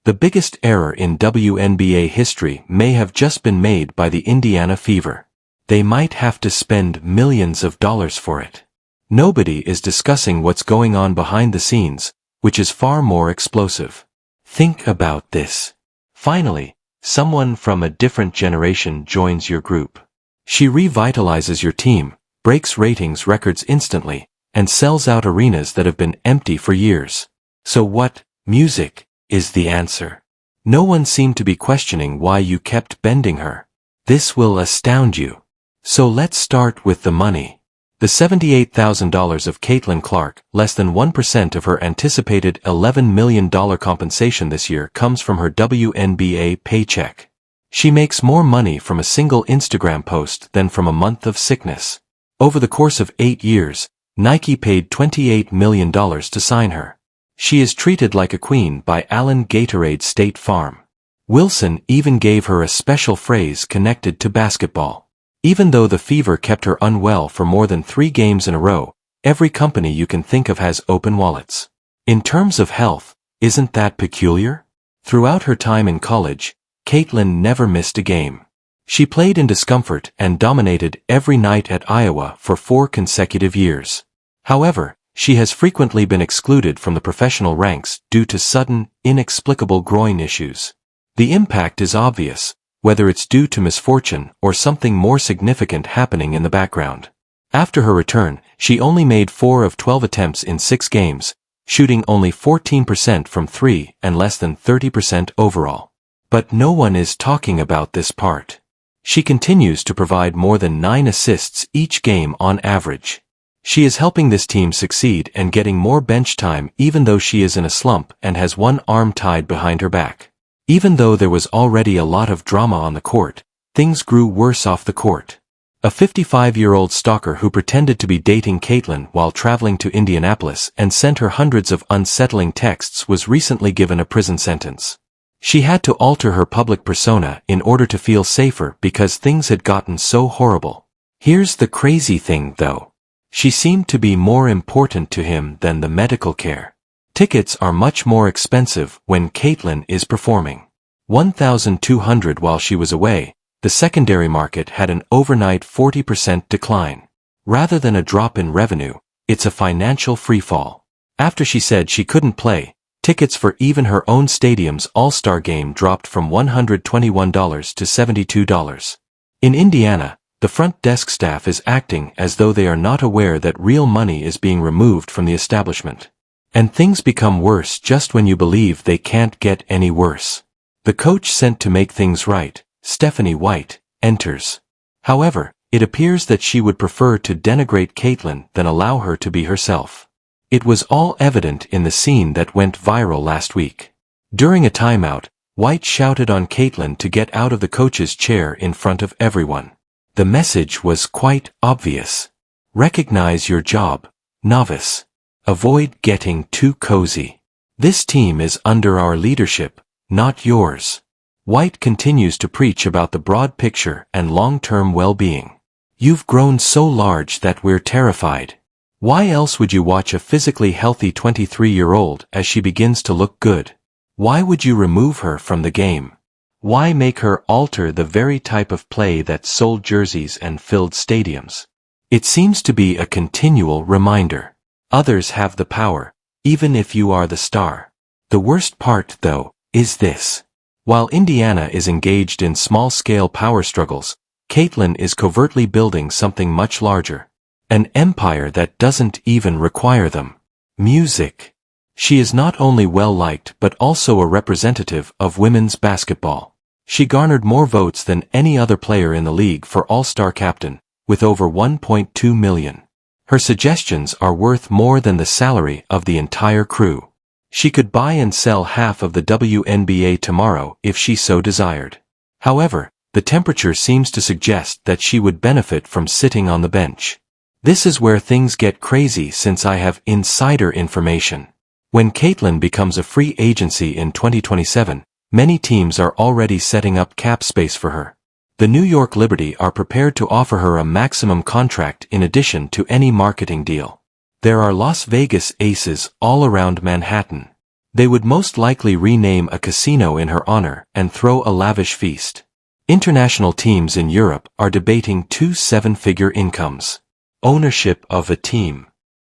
The biggest error in WNBA history may have just been made by the Indiana Fever. They might have to spend millions of dollars for it. Nobody is discussing what's going on behind the scenes, which is far more explosive. Think about this. Finally, someone from a different generation joins your group. She revitalizes your team, breaks ratings records instantly, and sells out arenas that have been empty for years. So what, music, is the answer? No one seemed to be questioning why you kept bending her. This will astound you. So let's start with the money. The $78,000 of Caitlin Clark, less than 1% of her anticipated $11 million compensation this year, comes from her WNBA paycheck. She makes more money from a single Instagram post than from a month of sickness. Over the course of 8 years, Nike paid $28 million to sign her. She is treated like a queen by Allen Gatorade State Farm. Wilson even gave her a special phrase connected to basketball. Even though the Fever kept her unwell for more than 3 games in a row, every company you can think of has open wallets. In terms of health, isn't that peculiar? Throughout her time in college, Caitlin never missed a game. She played in discomfort and dominated every night at Iowa for 4 consecutive years. However, she has frequently been excluded from the professional ranks due to sudden, inexplicable groin issues. The impact is obvious, whether it's due to misfortune or something more significant happening in the background. After her return, she only made 4 of 12 attempts in 6 games, shooting only 14% from 3 and less than 30% overall. But no one is talking about this part. She continues to provide more than 9 assists each game on average. She is helping this team succeed and getting more bench time even though she is in a slump and has one arm tied behind her back. Even though there was already a lot of drama on the court, things grew worse off the court. A 55-year-old stalker who pretended to be dating Caitlin while traveling to Indianapolis and sent her hundreds of unsettling texts was recently given a prison sentence. She had to alter her public persona in order to feel safer because things had gotten so horrible. Here's the crazy thing, though. She seemed to be more important to him than the medical care. Tickets are much more expensive when Caitlin is performing. $1,200 while she was away, the secondary market had an overnight 40% decline. Rather than a drop in revenue, it's a financial freefall. After she said she couldn't play, tickets for even her own stadium's All-Star game dropped from $121 to $72. In Indiana, the front desk staff is acting as though they are not aware that real money is being removed from the establishment. And things become worse just when you believe they can't get any worse. The coach sent to make things right, Stephanie White, enters. However, it appears that she would prefer to denigrate Caitlin than allow her to be herself. It was all evident in the scene that went viral last week. During a timeout, White shouted on Caitlin to get out of the coach's chair in front of everyone. The message was quite obvious. Recognize your job, novice. Avoid getting too cozy. This team is under our leadership, not yours. White continues to preach about the broad picture and long-term well-being. You've grown so large that we're terrified. Why else would you watch a physically healthy 23-year-old as she begins to look good? Why would you remove her from the game? Why make her alter the very type of play that sold jerseys and filled stadiums? It seems to be a continual reminder. Others have the power, even if you are the star. The worst part, though, is this. While Indiana is engaged in small-scale power struggles, Caitlin is covertly building something much larger. An empire that doesn't even require them. Music. She is not only well-liked but also a representative of women's basketball. She garnered more votes than any other player in the league for All-Star Captain, with over 1.2 million. Her suggestions are worth more than the salary of the entire crew. She could buy and sell half of the WNBA tomorrow if she so desired. However, the temperature seems to suggest that she would benefit from sitting on the bench. This is where things get crazy since I have insider information. When Caitlin becomes a free agency in 2027, many teams are already setting up cap space for her. The New York Liberty are prepared to offer her a maximum contract in addition to any marketing deal. There are Las Vegas aces all around Manhattan. They would most likely rename a casino in her honor and throw a lavish feast. International teams in Europe are debating 2 seven-figure incomes. Ownership of a team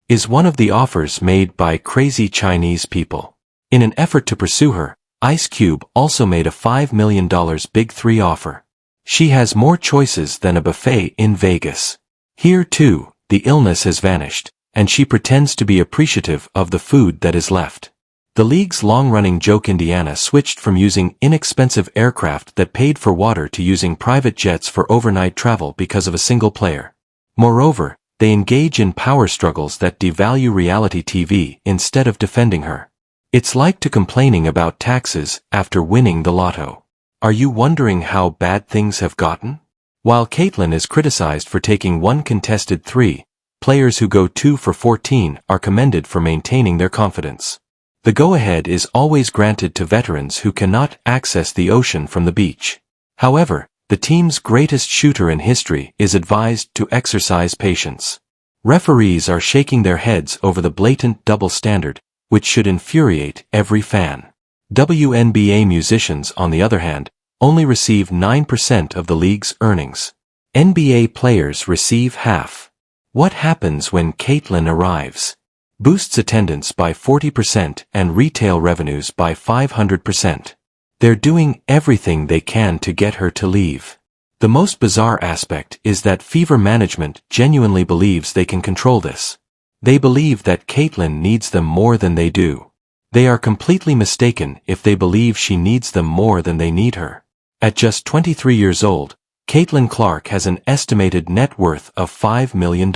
is one of the offers made by crazy Chinese people. In an effort to pursue her, Ice Cube also made a $5 million Big Three offer. She has more choices than a buffet in Vegas. Here too, the illness has vanished, and she pretends to be appreciative of the food that is left. The league's long-running joke Indiana switched from using inexpensive aircraft that paid for water to using private jets for overnight travel because of a single player. Moreover, they engage in power struggles that devalue reality TV instead of defending her. It's like to complaining about taxes after winning the lotto. Are you wondering how bad things have gotten? While Caitlyn is criticized for taking one contested three, players who go 2 for 14 are commended for maintaining their confidence. The go-ahead is always granted to veterans who cannot access the ocean from the beach. However, the team's greatest shooter in history is advised to exercise patience. Referees are shaking their heads over the blatant double standard, which should infuriate every fan. WNBA musicians, on the other hand, only receive 9% of the league's earnings. NBA players receive half. What happens when Caitlyn arrives? Boosts attendance by 40% and retail revenues by 500%. They're doing everything they can to get her to leave. The most bizarre aspect is that Fever management genuinely believes they can control this. They believe that Caitlyn needs them more than they do. They are completely mistaken if they believe she needs them more than they need her. At just 23 years old, Caitlyn Clark has an estimated net worth of $5 million.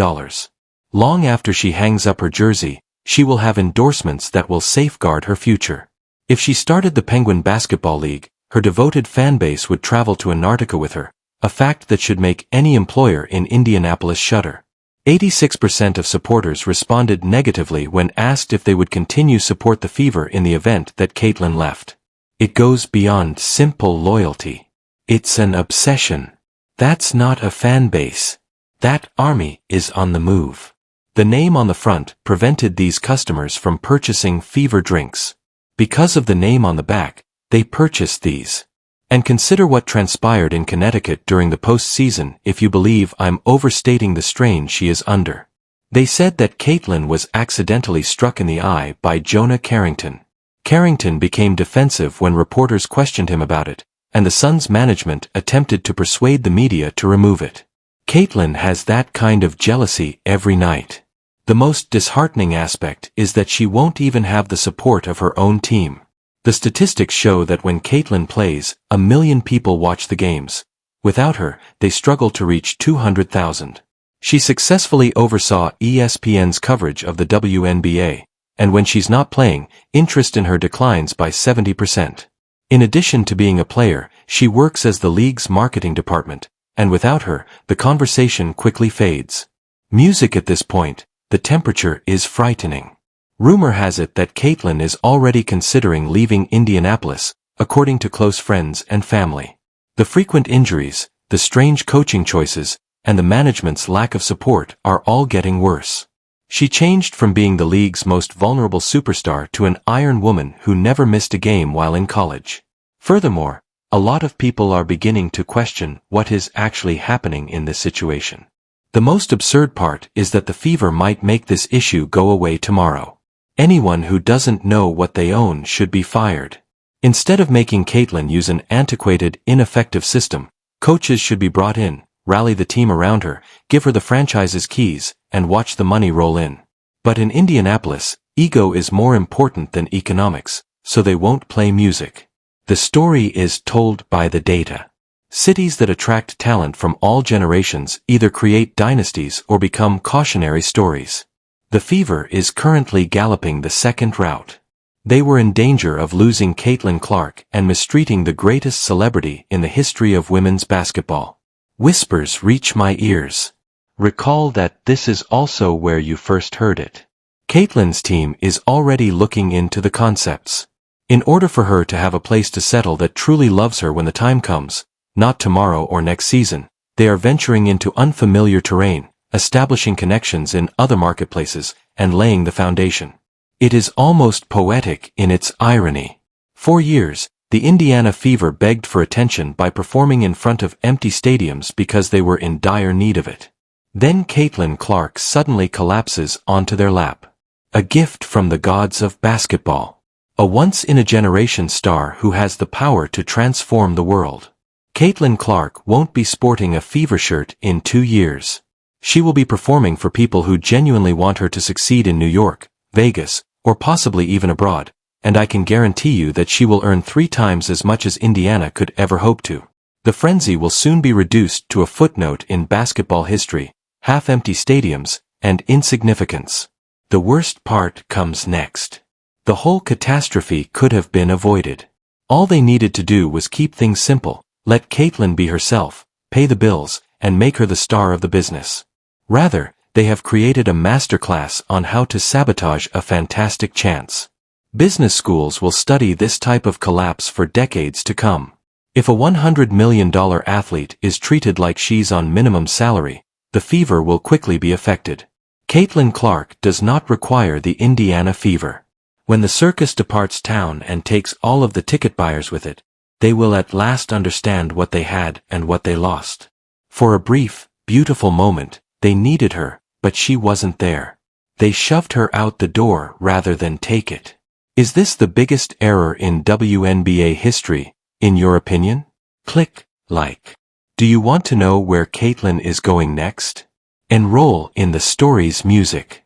Long after she hangs up her jersey, she will have endorsements that will safeguard her future. If she started the Penguin Basketball League, her devoted fanbase would travel to Antarctica with her, a fact that should make any employer in Indianapolis shudder. 86% of supporters responded negatively when asked if they would continue support the Fever in the event that Caitlyn left. It goes beyond simple loyalty. It's an obsession. That's not a fan base. That army is on the move. The name on the front prevented these customers from purchasing Fever drinks. Because of the name on the back, they purchased these. And consider what transpired in Connecticut during the postseason if you believe I'm overstating the strain she is under. They said that Caitlyn was accidentally struck in the eye by Jonah Carrington. Carrington became defensive when reporters questioned him about it, and the Suns' management attempted to persuade the media to remove it. Caitlyn has that kind of jealousy every night. The most disheartening aspect is that she won't even have the support of her own team. The statistics show that when Caitlyn plays, 1 million people watch the games. Without her, they struggle to reach 200,000. She successfully oversaw ESPN's coverage of the WNBA, and when she's not playing, interest in her declines by 70%. In addition to being a player, she works as the league's marketing department, and without her, the conversation quickly fades. Music at this point, the temperature is frightening. Rumor has it that Caitlyn is already considering leaving Indianapolis, according to close friends and family. The frequent injuries, the strange coaching choices, and the management's lack of support are all getting worse. She changed from being the league's most vulnerable superstar to an iron woman who never missed a game while in college. Furthermore, a lot of people are beginning to question what is actually happening in this situation. The most absurd part is that the Fever might make this issue go away tomorrow. Anyone who doesn't know what they own should be fired. Instead of making Caitlyn use an antiquated, ineffective system, coaches should be brought in, rally the team around her, give her the franchise's keys, and watch the money roll in. But in Indianapolis, ego is more important than economics, so they won't play music. The story is told by the data. Cities that attract talent from all generations either create dynasties or become cautionary stories. The Fever is currently galloping the second route. They were in danger of losing Caitlyn Clark and mistreating the greatest celebrity in the history of women's basketball. Whispers reach my ears. Recall that this is also where you first heard it. Caitlyn's team is already looking into the concepts. In order for her to have a place to settle that truly loves her when the time comes, not tomorrow or next season, they are venturing into unfamiliar terrain, establishing connections in other marketplaces, and laying the foundation. It is almost poetic in its irony. For years, the Indiana Fever begged for attention by performing in front of empty stadiums because they were in dire need of it. Then Caitlin Clark suddenly collapses onto their lap. A gift from the gods of basketball. A once-in-a-generation star who has the power to transform the world. Caitlin Clark won't be sporting a Fever shirt in 2 years. She will be performing for people who genuinely want her to succeed in New York, Vegas, or possibly even abroad, and I can guarantee you that she will earn 3 times as much as Indiana could ever hope to. The frenzy will soon be reduced to a footnote in basketball history, half-empty stadiums, and insignificance. The worst part comes next. The whole catastrophe could have been avoided. All they needed to do was keep things simple, let Caitlin be herself, pay the bills, and make her the star of the business. Rather, they have created a masterclass on how to sabotage a fantastic chance. Business schools will study this type of collapse for decades to come. If a $100 million athlete is treated like she's on minimum salary, the Fever will quickly be affected. Caitlin Clark does not require the Indiana Fever. When the circus departs town and takes all of the ticket buyers with it, they will at last understand what they had and what they lost. For a brief, beautiful moment, they needed her, but she wasn't there. They shoved her out the door rather than take it. Is this the biggest error in WNBA history, in your opinion? Click like. Do you want to know where Caitlin is going next? Enroll in the story's music.